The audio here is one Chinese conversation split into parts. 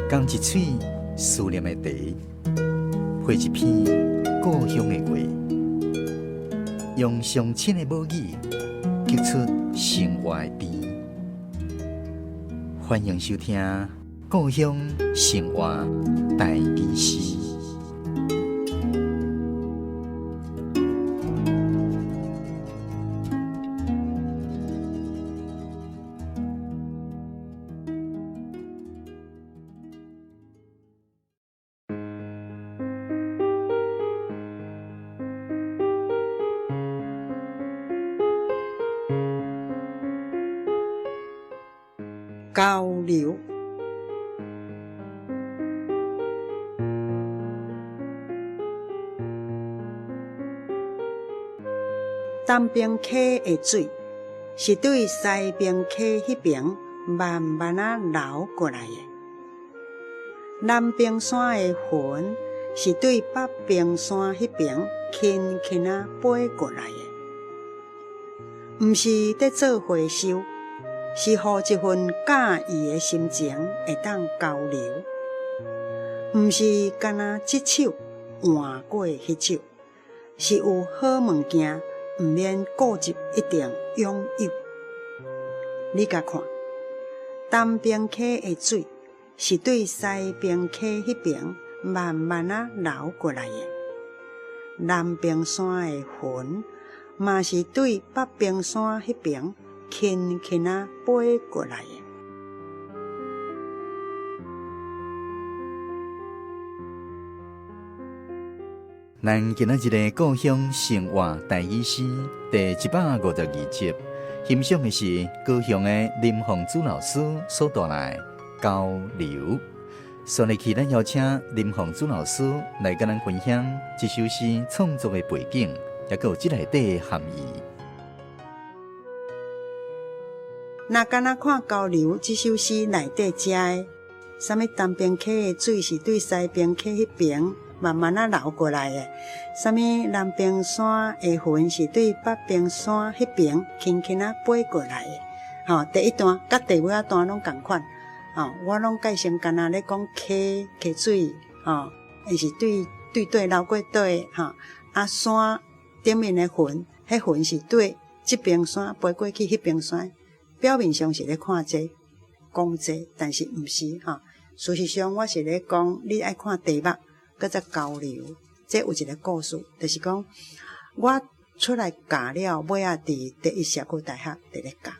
讲一嘴思念的茶，配一片故乡的话，用上亲的母语激出生活的甜。欢迎收听《故乡生活台语诗》。交流。东边溪的水是对西边溪迄边慢慢啊流过来的，南边山的云是对北边山迄边轻轻啊飞过来的，毋是在做回收。是互一份介意的心情会当交流，毋是干那一手换过迄手，是有好物件，毋免固执一定拥有。你甲看，东边溪的水是对西边溪迄边慢慢啊流过来的，南边山的云嘛是对北边山迄边轻轻啊飞过来的。咱今仔日的故乡生活台语诗第152集，欣赏的是高雄的林凤珠老师所带来交流。所以期咱邀请林凤珠老师来跟咱分享这首诗创作的背景，也有这内底的含义。那敢若看交流这首诗内底写的，啥物东边溪的水是对西边溪迄边慢慢啊流过来的，啥物南边山的云是对北边山迄边轻轻啊飞过来的。第一段甲第尾段拢同款。我拢介先干那咧讲溪水，伊是对流过底，山顶面的云，迄云是对这边山飞过去迄边山。表面上是咧看这讲这，但是毋是事实上，我是咧讲，你爱看题目，搁再交流。这有一个故事，就是讲我出来教了，尾仔伫第一社区大学伫咧教。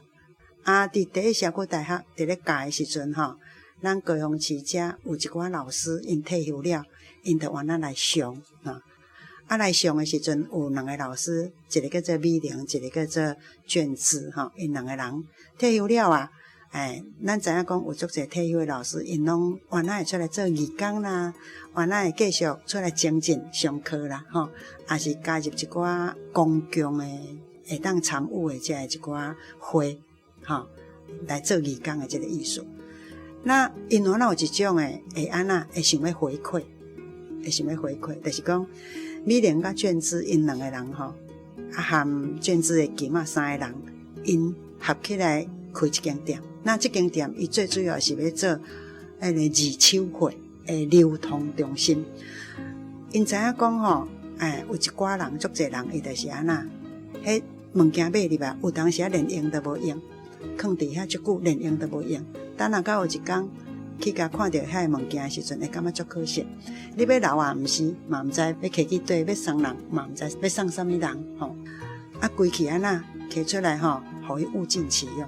伫第一社区大学伫咧教的时阵，咱高雄市遮有一寡老师，因退休了，因就原来上来上的时阵，有两个老师，一个叫做美玲，一个叫做卷子，因两个人退休了咱知影讲有足侪退休的老师，因拢原来会出来做义工啦，原来会继续出来精进上课啦，也是加入一寡公共的会当参与的这一寡会，来做义工的这个意思。那因原来有一种的会安那会想要回馈，就是讲。美玲甲卷子因两个人和卷子的金3个人，因合起来开一间店。那这间店伊最主要是要做二手货的流通中心。因知影讲有一寡人足侪人，伊就是安那，迄物件买入来，有当时连用都无用，放伫遐足久，连用都无用。等下到有一天去甲看到遐个物件的时阵，会感觉足可惜。你要留啊，毋是，嘛毋知要摕去对，要送人，嘛毋知要送啥物人，规气安那摕出来互伊物尽其用。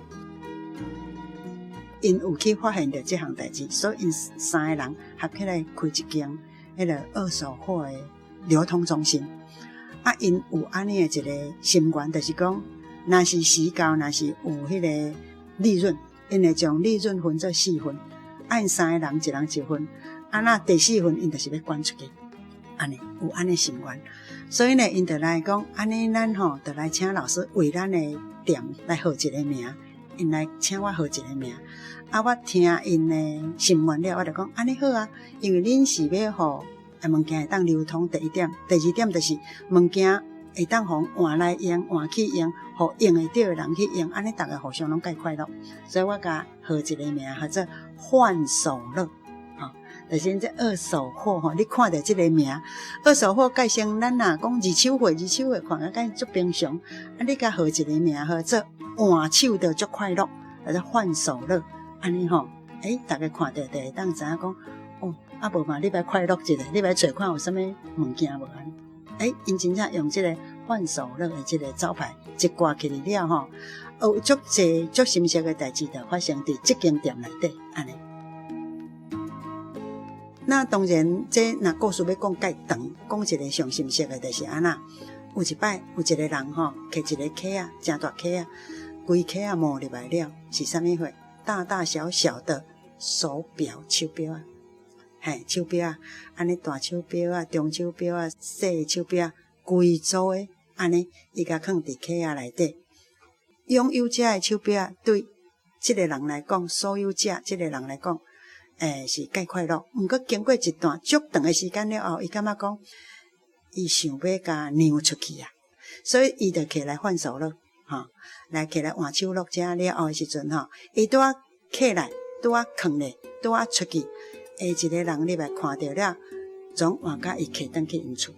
因有去发现到这项代志，所以因3个人合起来开一间迄个二手货的流通中心。因有安尼的一个心愿，就是讲，若是时到，若是有迄个利润，因会将利润分做4份。因3个人，一人1份，那第4份因就是要捐出去，安尼有安尼心愿，所以呢，因就来讲，安尼咱就来请老师为咱的店来号一个名，因来请我号一个名，我听因的心愿了，我就讲安尼好啊，因为恁是要互物件会当流通，第一点，第二点就是物件会当互换来用，换去用，互用会到的人去用，安尼大家互相拢介快乐。所以我甲号一个名叫做换手乐，就是这二手货吼，你看到这个名，二手货改成咱若讲二手货，看啊，敢足平常。啊，你甲号一个名号做换手就足快乐，或者换手乐，安尼吼，大家看到就会当知影讲，哦，啊无嘛，你来快乐一下，你来找看有啥物物件无安？因真正用这个换手乐的这个招牌一挂起来了吼，有足济足深刻的代志就发生伫这间店内底，安尼。那当然，这若故事要讲介长，讲一个上深刻的，就是安那。有一摆有一个人吼，摕一个溪啊，真大溪啊，规溪啊摸入来了，是啥物货？大大小小的手表、手表啊。手表啊，安尼大手表啊，中手表啊，细手表啊，规组诶，安尼伊甲放伫溪仔内底。拥有者诶手表啊，对即个人来讲，所有者即个人来讲，是介快乐。毋过经过一段足长诶时间了后，伊感觉讲，伊想要甲让出去啊，所以伊就起来换手乐，来起来换手乐者了后诶时阵伊拄啊起来，拄啊放咧，拄啊出去。一个人入来看到了，总换甲伊摕转去因厝，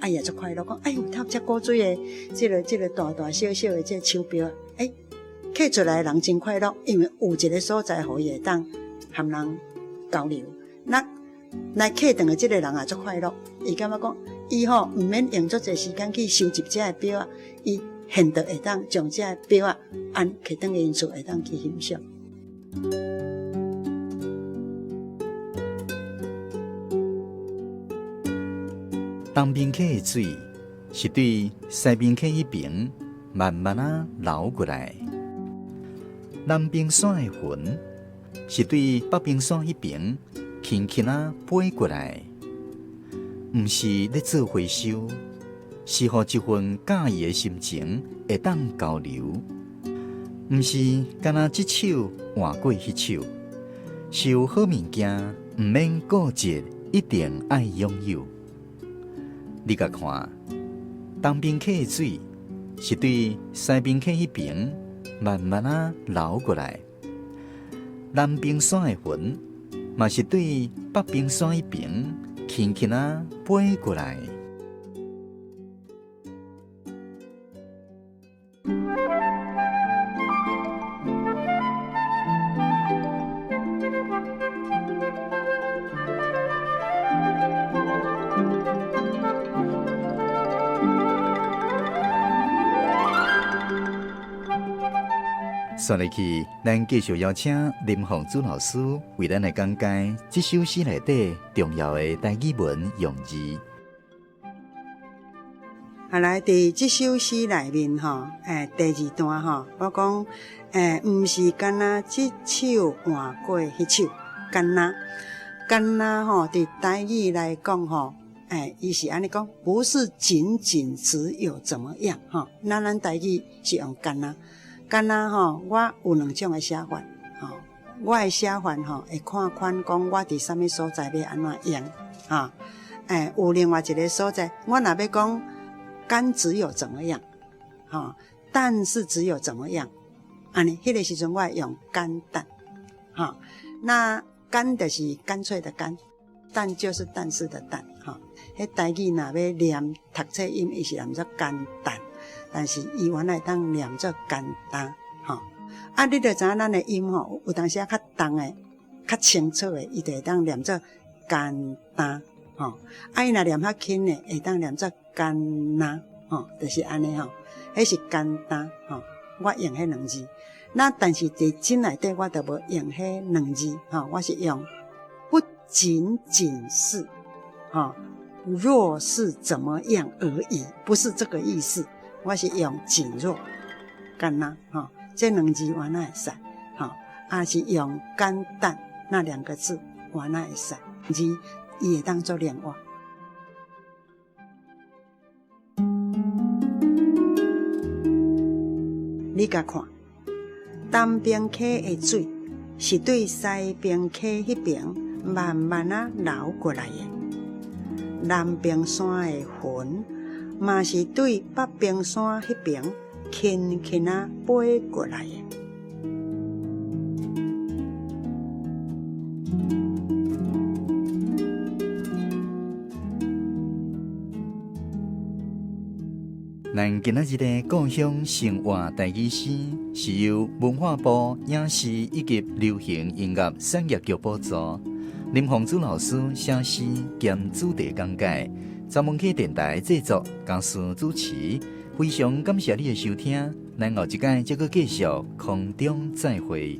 也足快乐讲，哎哟，他遮古锥的，这个大大小小的这手表，摕出来的人真快乐，因为有一个所在，互伊会当和人交流。那来摕转的这个人也足快乐，伊感觉讲，伊毋免用足侪时间去收集这个表啊，伊现在会当将这个表啊，摕转去因厝会当去欣赏。东边溪的水是对西边溪迄边慢慢流过来，南边山的云是对北边山迄边轻轻飞过来，毋是咧做回收，是互一份介意的心情会当交流，毋是干那一手换过迄手，是有好物件毋免顾忌，一定爱拥有。你甲看，东边溪的水是对西边溪迄边慢慢流过来，南边山的云嘛是对北边山迄边轻轻飞过来。接下去，咱继续邀请林凤珠老师为咱来讲解这首诗内底重要的台语文用字。来，伫这首诗内面第二段我讲，毋是干那一手换过迄手，干那伫台语来讲伊是安尼讲，不是仅仅只有怎么样咱台语是用干那。我有两种的写法我的写法会看款讲我伫啥物所在要安怎用有另外一个所在，我若要讲干只有怎么样但是只有怎么样安尼，迄个时阵我会用干但那干就是干脆的干，但就是但是的但迄台语若要念读册音，伊是念作干但。但是伊原来当念作简单你就知影咱的音有当时较重的、较清楚的，伊就会当念作简单伊若念较轻的，会当念作简单就是安尼迄是简单我用迄两字。那但是伫经内底我就无用迄两字我是用不仅仅是若是怎么样而已，不是这个意思。我是用仅若简单这两字原来会使是用简单那两个字原来会使，字伊会当做连话。你甲看，东边溪的水是对西边溪迄边慢慢流过来的，南边山的云嘛是对北边山迄边轻轻飞过来的。咱今仔日的故乡生活大意诗是由文化部影视以及流行音乐产业局补助，林宏祖老师写诗兼主题讲解，查门溪电台制作，讲师主持。非常感谢你的收听，咱后一届再继续空中再会。